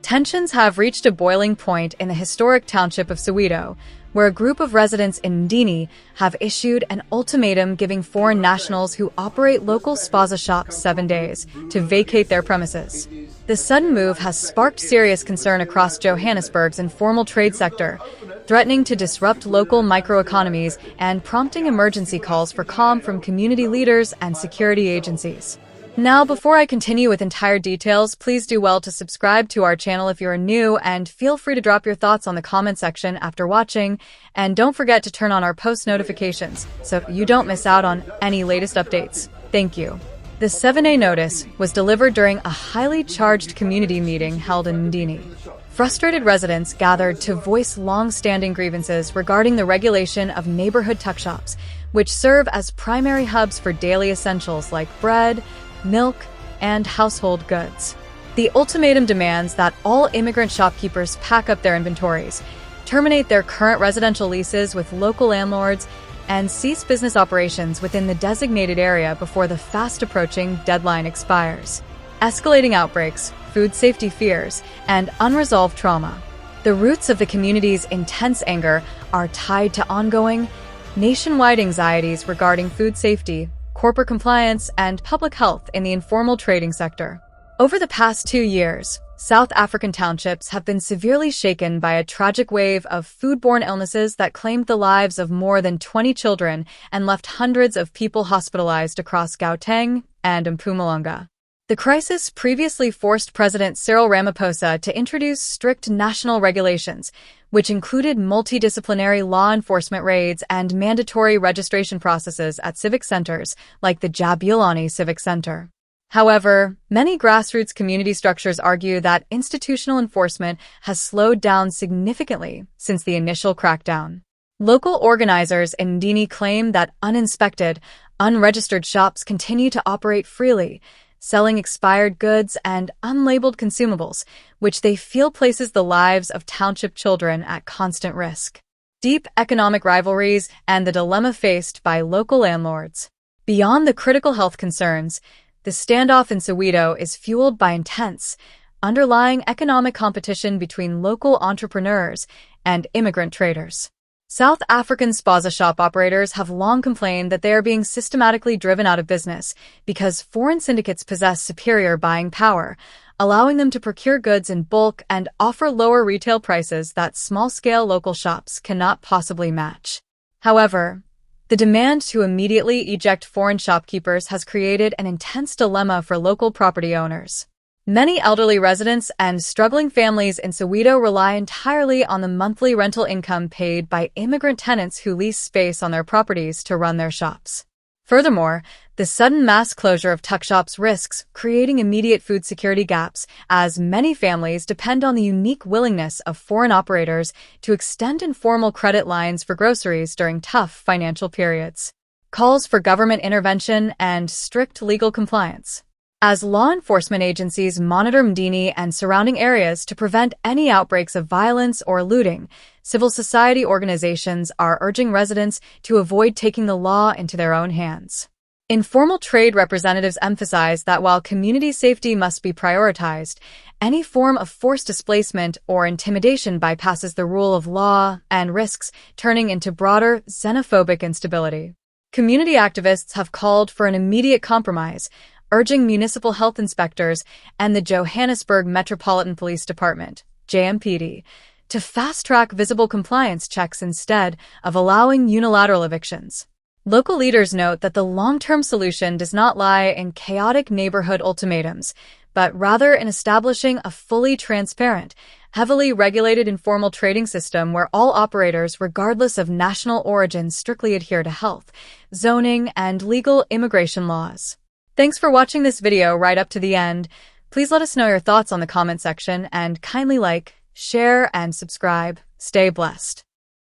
Tensions have reached a boiling point in the historic township of Soweto, where a group of residents in Ndini have issued an ultimatum giving foreign nationals who operate local spaza shops 7 days to vacate their premises. The sudden move has sparked serious concern across Johannesburg's informal trade sector, threatening to disrupt local microeconomies and prompting emergency calls for calm from community leaders and security agencies. Now, before I continue with entire details, please do well to subscribe to our channel if you are new, and feel free to drop your thoughts on the comment section after watching, and don't forget to turn on our post notifications so you don't miss out on any latest updates. Thank you. The 7A notice was delivered during a highly charged community meeting held in Ndini. Frustrated residents gathered to voice long-standing grievances regarding the regulation of neighborhood tuck shops, which serve as primary hubs for daily essentials like bread, milk, and household goods. The ultimatum demands that all immigrant shopkeepers pack up their inventories, terminate their current residential leases with local landlords, and cease business operations within the designated area before the fast-approaching deadline expires. Escalating outbreaks, food safety fears, and unresolved trauma. The roots of the community's intense anger are tied to ongoing, nationwide anxieties regarding food safety, corporate compliance, and public health in the informal trading sector. Over the past 2 years, South African townships have been severely shaken by a tragic wave of foodborne illnesses that claimed the lives of more than 20 children and left hundreds of people hospitalized across Gauteng and Mpumalanga. The crisis previously forced President Cyril Ramaphosa to introduce strict national regulations, which included multidisciplinary law enforcement raids and mandatory registration processes at civic centers like the Jabulani Civic Center. However, many grassroots community structures argue that institutional enforcement has slowed down significantly since the initial crackdown. Local organizers in Ndini claim that uninspected, unregistered shops continue to operate freely, selling expired goods and unlabeled consumables, which they feel places the lives of township children at constant risk. Deep economic rivalries and the dilemma faced by local landlords. Beyond the critical health concerns, the standoff in Soweto is fueled by intense, underlying economic competition between local entrepreneurs and immigrant traders. South African spaza shop operators have long complained that they are being systematically driven out of business because foreign syndicates possess superior buying power, allowing them to procure goods in bulk and offer lower retail prices that small-scale local shops cannot possibly match. However, the demand to immediately eject foreign shopkeepers has created an intense dilemma for local property owners. Many elderly residents and struggling families in Soweto rely entirely on the monthly rental income paid by immigrant tenants who lease space on their properties to run their shops. Furthermore, the sudden mass closure of tuck shops risks creating immediate food security gaps, as many families depend on the unique willingness of foreign operators to extend informal credit lines for groceries during tough financial periods. Calls for government intervention and strict legal compliance. As law enforcement agencies monitor Ndini and surrounding areas to prevent any outbreaks of violence or looting, civil society organizations are urging residents to avoid taking the law into their own hands. Informal trade representatives emphasize that while community safety must be prioritized, any form of forced displacement or intimidation bypasses the rule of law and risks turning into broader xenophobic instability. Community activists have called for an immediate compromise, urging municipal health inspectors and the Johannesburg Metropolitan Police Department, JMPD, to fast-track visible compliance checks instead of allowing unilateral evictions. Local leaders note that the long-term solution does not lie in chaotic neighborhood ultimatums, but rather in establishing a fully transparent, heavily regulated informal trading system where all operators, regardless of national origin, strictly adhere to health, zoning, and legal immigration laws. Thanks for watching this video right up to the end. Please let us know your thoughts on the comment section and kindly like, share, and subscribe. Stay blessed.